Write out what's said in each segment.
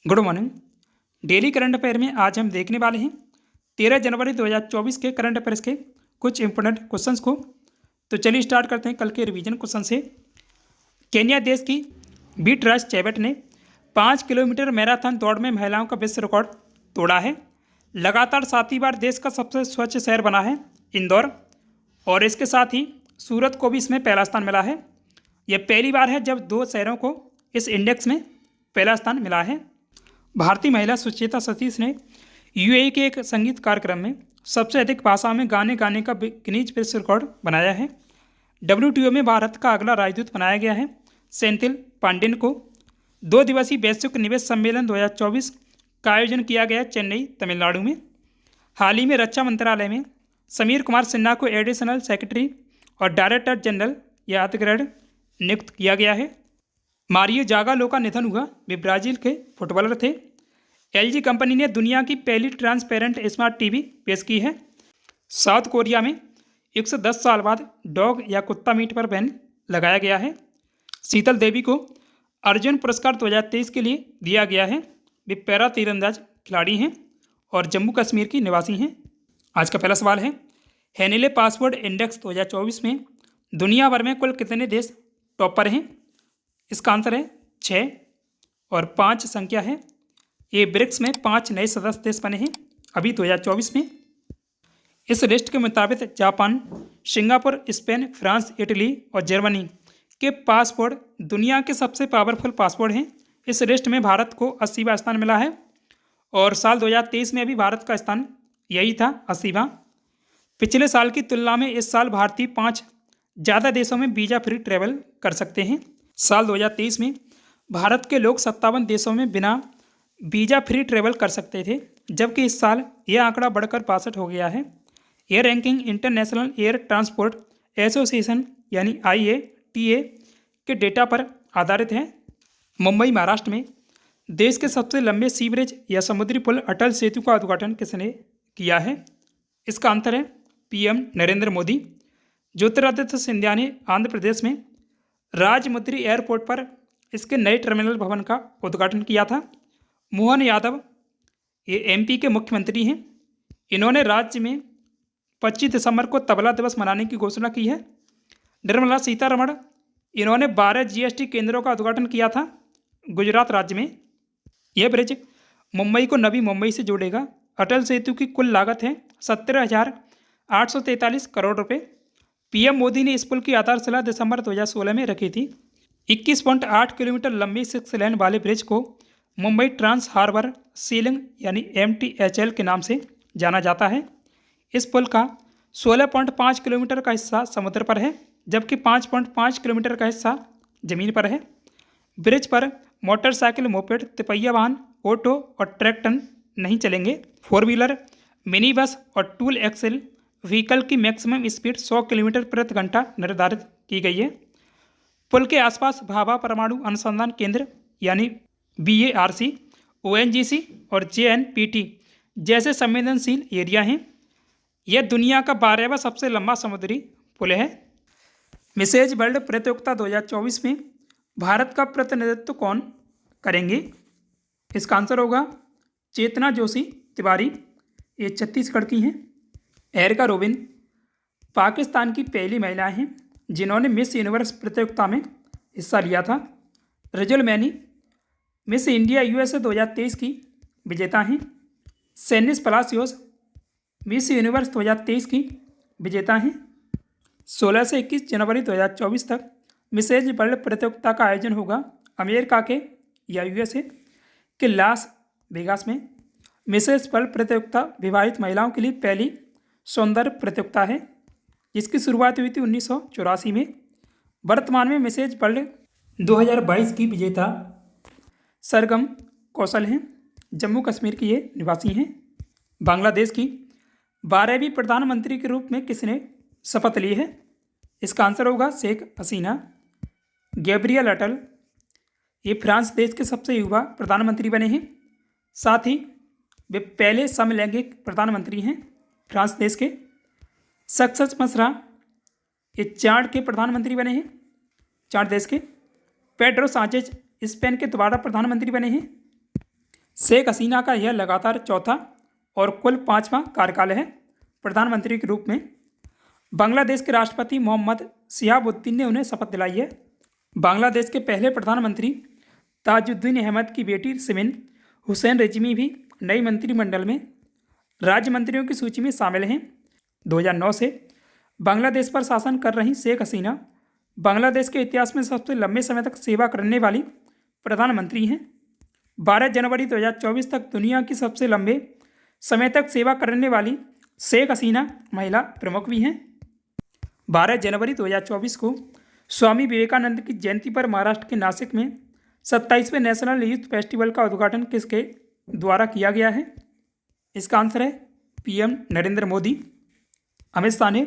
Good morning. Daily current affair में आज हम देखने वाले हैं 13 जनवरी 2024 के करंट अफेयर्स के कुछ इंपोर्टेंट क्वेश्चंस को। तो चलिए स्टार्ट करते हैं कल के रिवीजन क्वेश्चन से। केन्या देश की बीट्रास चेबेट ने 5 किलोमीटर मैराथन दौड़ में महिलाओं का विश्व रिकॉर्ड तोड़ा है। लगातार 7वीं बार देश का सबसे स्वच्छ शहर बना है इंदौर, और इसके साथ ही सूरत को भी इसमें पहला स्थान मिला है। यह पहली बार है जब दो शहरों को इस इंडेक्स में पहला स्थान मिला है। भारतीय महिला सुचेता सतीश ने यूएई के एक संगीत कार्यक्रम में सबसे अधिक भाषा में गाने का गिनीज विश्व रिकॉर्ड बनाया है। WTO में भारत का अगला राजदूत बनाया गया है सेंथिल पांडेन को। 2 दिवसीय वैश्विक निवेश सम्मेलन 2024 का आयोजन किया गया चेन्नई, तमिलनाडु में। हाल ही में रक्षा मंत्रालय में समीर कुमार सिन्हा को एडिशनल सेक्रेटरी और डायरेक्टर जनरल या अधिग्रेड नियुक्त किया गया है। मारियो जागालो का निधन हुआ। वे ब्राजील के फुटबॉलर थे। LG कंपनी ने दुनिया की पहली ट्रांसपेरेंट स्मार्ट टीवी पेश की है। साउथ कोरिया में 110 साल बाद डॉग या कुत्ता मीट पर बैन लगाया गया है। शीतल देवी को अर्जुन पुरस्कार 2023 के लिए दिया गया है। वे पैरा तीरंदाज खिलाड़ी हैं और जम्मू कश्मीर की निवासी हैं। आज का पहला सवाल है, हैनिले पासवर्ड इंडेक्स 2024 में दुनिया भर में कुल कितने देश टॉप पर हैं? इसका आंसर है 6 और 5 संख्या है। ये ब्रिक्स में 5 नए सदस्य देश बने हैं अभी 2024 में। इस लिस्ट के मुताबिक Japan, Singapore, Spain, France, Italy और जर्मनी के पासपोर्ट दुनिया के सबसे पावरफुल पासपोर्ट हैं। इस लिस्ट में भारत को 80वां स्थान मिला है और साल 2023 में भी भारत का स्थान यही था, 80वां। पिछले साल की तुलना में इस साल भारतीय 5 ज़्यादा देशों में वीज़ा फ्री ट्रैवल कर सकते हैं। साल 2023 में भारत के लोग 57 देशों में बिना वीज़ा फ्री ट्रैवल कर सकते थे, जबकि इस साल यह आंकड़ा बढ़कर 62 हो गया है। यह ranking international air transport association यानी IATA के डेटा पर आधारित है। मुंबई, महाराष्ट्र में देश के सबसे लंबे सीवरेज या समुद्री पुल अटल सेतु का उद्घाटन किसने किया है? इसका आंसर है PM नरेंद्र मोदी। ज्योतिरादित्य सिंधिया ने आंध्र प्रदेश में राजमुंद्री एयरपोर्ट पर इसके नए टर्मिनल भवन का उद्घाटन किया था। मोहन यादव ये MP के मुख्यमंत्री हैं। इन्होंने राज्य में 25 दिसंबर को तबला दिवस मनाने की घोषणा की है। निर्मला सीतारमण इन्होंने 12 GST केंद्रों का उद्घाटन किया था गुजरात राज्य में। यह ब्रिज मुंबई को नवी मुंबई से जोड़ेगा। अटल सेतु की कुल लागत है 17,843 करोड़ रुपये। PM मोदी ने इस पुल की आधारशिला दिसंबर 2016 में रखी थी। 21.8 किलोमीटर लंबी 6 लेन वाले ब्रिज को मुंबई ट्रांस हार्बर सीलिंग यानी MTHL के नाम से जाना जाता है। इस पुल का 16.5 किलोमीटर का हिस्सा समुद्र पर है, जबकि 5.5 किलोमीटर का हिस्सा जमीन पर है। ब्रिज पर मोटरसाइकिल, मोपेड, तिपहिया वाहन, ऑटो और ट्रैक्टर नहीं चलेंगे। 4 व्हीलर, मिनी बस और टूल एक्सल व्हीकल की मैक्सिमम स्पीड 100 किलोमीटर प्रति घंटा निर्धारित की गई है। पुल के आसपास भाभा परमाणु अनुसंधान केंद्र यानी BARC, ONGC और JNPT जैसे संवेदनशील एरिया हैं। यह दुनिया का 12वां सबसे लंबा समुद्री पुल है। मिसेज वर्ल्ड प्रतियोगिता 2024 में भारत का प्रतिनिधित्व कौन करेंगे? इसका आंसर होगा चेतना जोशी तिवारी। ये छत्तीसगढ़ की हैं। एरिका रोबिन पाकिस्तान की पहली महिला हैं जिन्होंने मिस यूनिवर्स प्रतियोगिता में हिस्सा लिया था। रजुल मैनी मिस इंडिया USA 2023 की विजेता हैं। सेनिस पलासियोस मिस यूनिवर्स 2023 की विजेता हैं। 16 से 21 जनवरी 2024 तक मिसेज वर्ल्ड प्रतियोगिता का आयोजन होगा अमेरिका के या USA के लास वेगास में। मिसेज वर्ल्ड प्रतियोगिता विवाहित महिलाओं के लिए पहली सौंदर्य प्रतियोगिता है, जिसकी शुरुआत हुई थी 1984 में। वर्तमान में मिसेज वर्ल्ड 2022 की विजेता सरगम कौशल हैं। जम्मू कश्मीर की ये निवासी हैं। बांग्लादेश की 12वीं प्रधानमंत्री के रूप में किसने शपथ ली है? इसका आंसर होगा शेख हसीना। गैब्रियल अटल ये फ्रांस देश के सबसे युवा प्रधानमंत्री बने हैं। साथ ही वे पहले समलैंगिक प्रधानमंत्री हैं फ्रांस देश के। सक्सेस मसरा ये चाड के प्रधानमंत्री बने हैं, चाड देश के। पेड्रो सांचेज स्पेन के दोबारा प्रधानमंत्री बने हैं। शेख हसीना का यह लगातार चौथा और कुल 5वां कार्यकाल है प्रधानमंत्री के रूप में। बांग्लादेश के राष्ट्रपति मोहम्मद शिहाबुद्दीन ने उन्हें शपथ दिलाई है। बांग्लादेश के पहले प्रधानमंत्री ताजुद्दीन अहमद की बेटी सिमिन हुसैन रिजवी भी नई मंत्रिमंडल में राज्य मंत्रियों की सूची में शामिल हैं। 2009 से बांग्लादेश पर शासन कर रही शेख हसीना बांग्लादेश के इतिहास में सबसे लंबे समय तक सेवा करने वाली प्रधानमंत्री हैं। 12 जनवरी 2024 तक दुनिया की सबसे लंबे समय तक सेवा करने वाली शेख हसीना महिला प्रमुख भी हैं। 12 जनवरी 2024 को स्वामी विवेकानंद की जयंती पर महाराष्ट्र के नासिक में 27वें नेशनल यूथ फेस्टिवल का उद्घाटन किसके द्वारा किया गया है? इसका आंसर है पीएम नरेंद्र मोदी। अमित शाह ने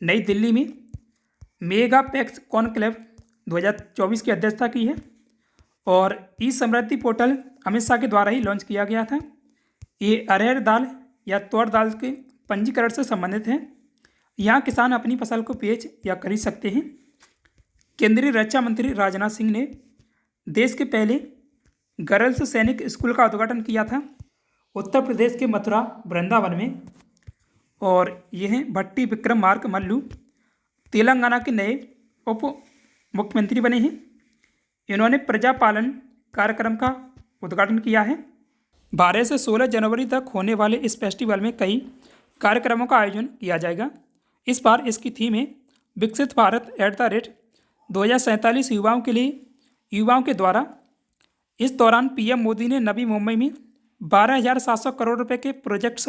नई दिल्ली में मेगा पैक्स कॉन्क्लेव 2024 की अध्यक्षता की है और ई समृद्धि पोर्टल अमित शाह के द्वारा ही लॉन्च किया गया था। ये अरहर दाल या तूर दाल के पंजीकरण से संबंधित है। यहाँ किसान अपनी फसल को बेच या खरीद सकते हैं। केंद्रीय रक्षा मंत्री राजनाथ सिंह ने देश के पहले गर्ल्स सैनिक स्कूल का उद्घाटन किया था उत्तर प्रदेश के मथुरा वृंदावन में। और यह भट्टी विक्रमार्क मल्लू तेलंगाना के नए उप मुख्यमंत्री बने हैं। इन्होंने प्रजापालन कार्यक्रम का उद्घाटन किया है। 12 से 16 जनवरी तक होने वाले इस फेस्टिवल में कई कार्यक्रमों का आयोजन किया जाएगा। इस बार इसकी थीम है विकसित भारत @2047 युवाओं के लिए युवाओं के द्वारा। इस दौरान पीएम मोदी ने नवी मुंबई में 12,700 करोड़ रुपए के प्रोजेक्ट्स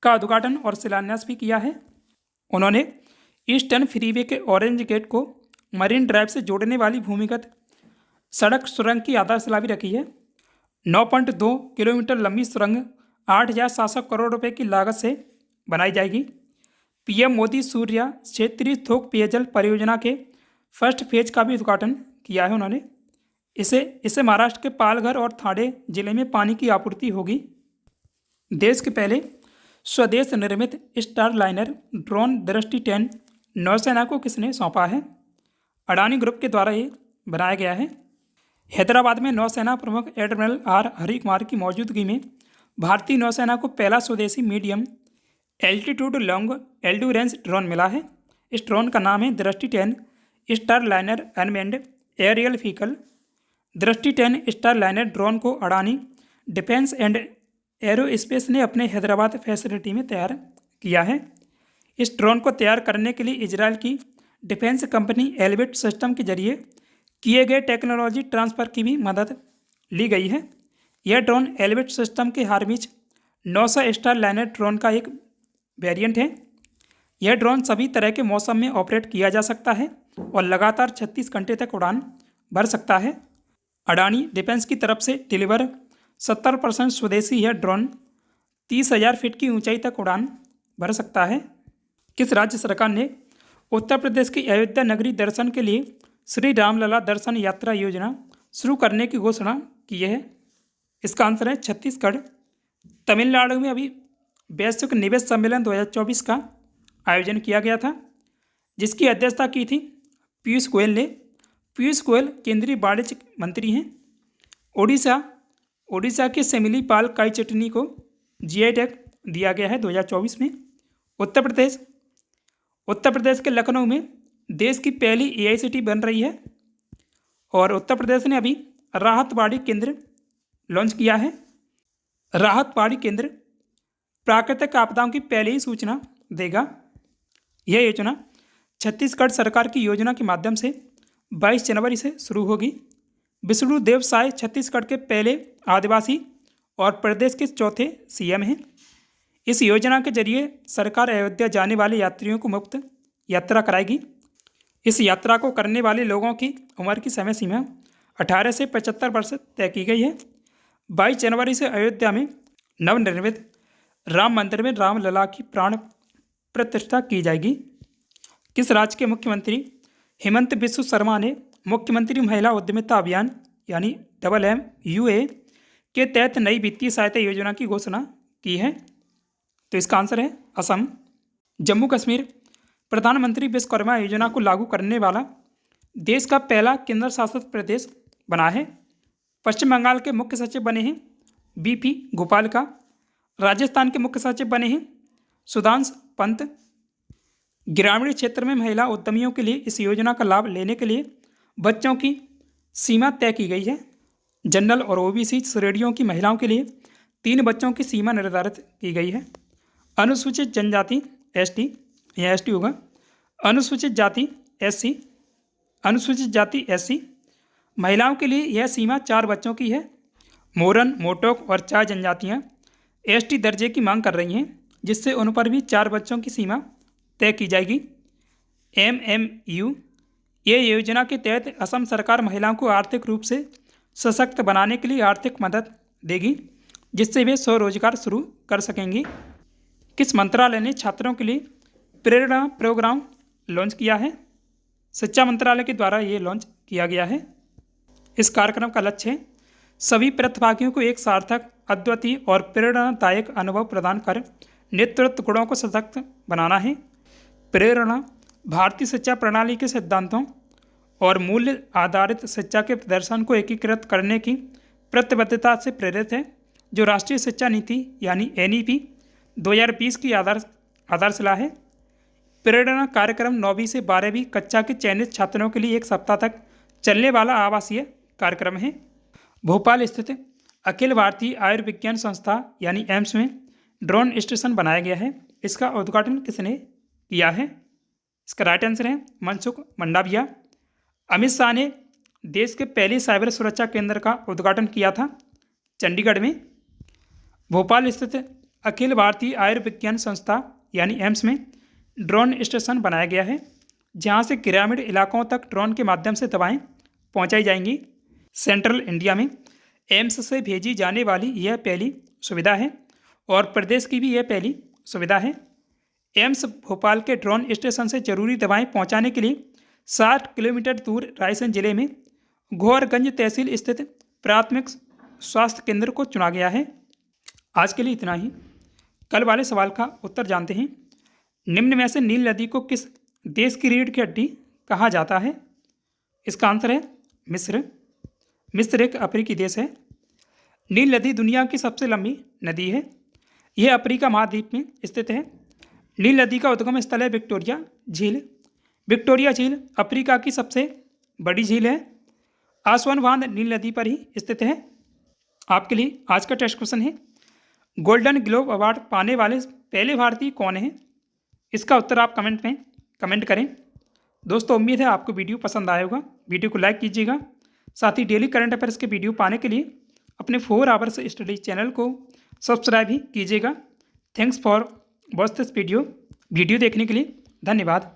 का उद्घाटन और शिलान्यास भी किया है। उन्होंने ईस्टर्न फ्रीवे के ऑरेंज गेट को मरीन ड्राइव से जोड़ने वाली भूमिगत सड़क सुरंग की आधारशिला भी रखी है। 9.2 किलोमीटर लंबी सुरंग 8,700 करोड़ रुपए की लागत से बनाई जाएगी। पीएम मोदी सूर्या क्षेत्रीय थोक पेयजल परियोजना के फर्स्ट फेज का भी उद्घाटन किया है उन्होंने। इससे महाराष्ट्र के पालघर और ठाणे जिले में पानी की आपूर्ति होगी। देश के पहले स्वदेश निर्मित स्टार लाइनर ड्रोन दृष्टि 10 नौसेना को किसने सौंपा है? अडानी ग्रुप के द्वारा ये बनाया गया है। हैदराबाद में नौसेना प्रमुख एडमिरल आर हरिकुमार की मौजूदगी में भारतीय नौसेना को पहला स्वदेशी medium altitude long endurance drone मिला है। इस ड्रोन का नाम है Drishti 10 star liner unmanned aerial vehicle. Drishti 10 star liner drone को अडानी डिफेंस एंड एरोस्पेस ने अपने हैदराबाद फैसिलिटी में तैयार किया है। इस ड्रोन को तैयार करने के लिए इजराइल की डिफेंस कंपनी एल्बिट सिस्टम के जरिए किए गए टेक्नोलॉजी ट्रांसफ़र की भी मदद ली गई है। यह ड्रोन एल्बिट सिस्टम के हार्मिज 900 स्टार लाइनर ड्रोन का एक वेरिएंट है। यह ड्रोन सभी तरह के मौसम में ऑपरेट किया जा सकता है और लगातार 36 घंटे तक उड़ान भर सकता है। अडानी डिफेंस की तरफ से डिलीवर 70% स्वदेशी यह ड्रोन 30,000 फीट की ऊंचाई तक उड़ान भर सकता है। किस राज्य सरकार ने उत्तर प्रदेश की अयोध्या नगरी दर्शन के लिए श्री रामलला दर्शन यात्रा योजना शुरू करने की घोषणा की है? इसका आंसर है छत्तीसगढ़। तमिलनाडु में अभी वैश्विक निवेश सम्मेलन 2024 का आयोजन किया गया था, जिसकी अध्यक्षता की थी पीयूष गोयल ने। पीयूष गोयल केंद्रीय वाणिज्य मंत्री हैं। ओडिशा के सेमिली पाल काई चटनी को जीआई टैग दिया गया है 2024 में। उत्तर प्रदेश के लखनऊ में देश की पहली एआईसीटी बन रही है और उत्तर प्रदेश ने अभी राहत बाड़ी केंद्र लॉन्च किया है। राहत बाड़ी केंद्र प्राकृतिक आपदाओं की पहले ही सूचना देगा। यह योजना छत्तीसगढ़ सरकार की योजना के माध्यम से 22 जनवरी से शुरू होगी। विष्णु देव साय छत्तीसगढ़ के पहले आदिवासी और प्रदेश के चौथे सीएम हैं। इस योजना के जरिए सरकार अयोध्या जाने वाले यात्रियों को मुफ्त यात्रा कराएगी। इस यात्रा को करने वाले लोगों की उम्र की समय सीमा 18 से 75 वर्ष तय की गई है। 22 जनवरी से अयोध्या में नवनिर्मित राम मंदिर में रामलला की प्राण प्रतिष्ठा की जाएगी। किस राज्य के मुख्यमंत्री हेमंत बिस्व शर्मा ने मुख्यमंत्री महिला उद्यमिता अभियान यानी MMUA के तहत नई वित्तीय सहायता योजना की घोषणा की है? तो इसका आंसर है असम। जम्मू कश्मीर प्रधानमंत्री विश्वकर्मा योजना को लागू करने वाला देश का पहला केंद्र शासित प्रदेश बना है। पश्चिम बंगाल के मुख्य सचिव बने हैं BP गोपाल का। राजस्थान के मुख्य सचिव बने हैं सुधांशु पंत। ग्रामीण क्षेत्र में महिला उद्यमियों के लिए इस योजना का लाभ लेने के लिए बच्चों की सीमा तय की गई है। जनरल और OBC श्रेणियों की महिलाओं के लिए 3 बच्चों की सीमा निर्धारित की गई है। अनुसूचित जनजाति ST, यह ST होगा। अनुसूचित जाति SC, अनुसूचित जाति SC महिलाओं के लिए यह सीमा 4 बच्चों की है। मोरन, मोटोक और 4 जनजातियाँ ST दर्जे की मांग कर रही हैं, जिससे उन पर भी 4 बच्चों की सीमा तय की जाएगी। MMU ये योजना के तहत असम सरकार महिलाओं को आर्थिक रूप से सशक्त बनाने के लिए आर्थिक मदद देगी, जिससे वे स्वरोजगार शुरू कर सकेंगी। किस मंत्रालय ने छात्रों के लिए प्रेरणा प्रोग्राम लॉन्च किया है? शिक्षा मंत्रालय के द्वारा ये लॉन्च किया गया है। इस कार्यक्रम का लक्ष्य है सभी प्रतिभागियों को एक सार्थक, अद्वितीय और प्रेरणादायक अनुभव प्रदान कर नेतृत्व गुणों को सशक्त बनाना है। प्रेरणा भारतीय शिक्षा प्रणाली के सिद्धांतों और मूल्य आधारित शिक्षा के प्रदर्शन को एकीकृत करने की प्रतिबद्धता से प्रेरित है, जो राष्ट्रीय शिक्षा नीति यानी NEP 2020 की आधारशिला है। प्रेरणा कार्यक्रम 9वीं से 12वीं कक्षा के चयनित छात्रों के लिए एक सप्ताह तक चलने वाला आवासीय कार्यक्रम है। भोपाल स्थित अखिल भारतीय आयुर्विज्ञान संस्था यानी एम्स में ड्रोन स्टेशन बनाया गया है। इसका उद्घाटन किसने किया है? इसका राइट आंसर है मनसुख मंडाविया। अमित शाह ने देश के पहले साइबर सुरक्षा केंद्र का उद्घाटन किया था चंडीगढ़ में। भोपाल स्थित अखिल भारतीय आयुर्विज्ञान संस्था यानी एम्स में ड्रोन स्टेशन बनाया गया है, जहां से ग्रामीण इलाकों तक ड्रोन के माध्यम से दवाएं पहुंचाई जाएंगी। सेंट्रल इंडिया में एम्स से भेजी जाने वाली यह पहली सुविधा है और प्रदेश की भी यह पहली सुविधा है। एम्स भोपाल के ड्रोन स्टेशन से जरूरी दवाएं पहुंचाने के लिए 60 किलोमीटर दूर रायसेन जिले में घोरगंज तहसील स्थित प्राथमिक स्वास्थ्य केंद्र को चुना गया है। आज के लिए इतना ही। कल वाले सवाल का उत्तर जानते हैं। निम्न में से नील नदी को किस देश की रीढ़ की हड्डी कहा जाता है? इसका आंसर है मिस्र। मिस्र एक अफ्रीकी देश है। नील नदी दुनिया की सबसे लंबी नदी है। यह अफ्रीका महाद्वीप में स्थित है। नील नदी का उद्गम स्थल है विक्टोरिया झील। विक्टोरिया झील अफ्रीका की सबसे बड़ी झील है। आसवन बांध नील नदी पर ही स्थित है। आपके लिए आज का टेस्ट क्वेश्चन है, गोल्डन ग्लोब अवार्ड पाने वाले पहले भारतीय कौन हैं? इसका उत्तर आप कमेंट में कमेंट करें। दोस्तों, उम्मीद है आपको वीडियो पसंद आया होगा। वीडियो को लाइक कीजिएगा। साथ ही डेली करंट अफेयर्स के वीडियो पाने के लिए अपने 4 आवर्स स्टडी चैनल को सब्सक्राइब भी कीजिएगा। Thanks for watch this video देखने के लिए धन्यवाद।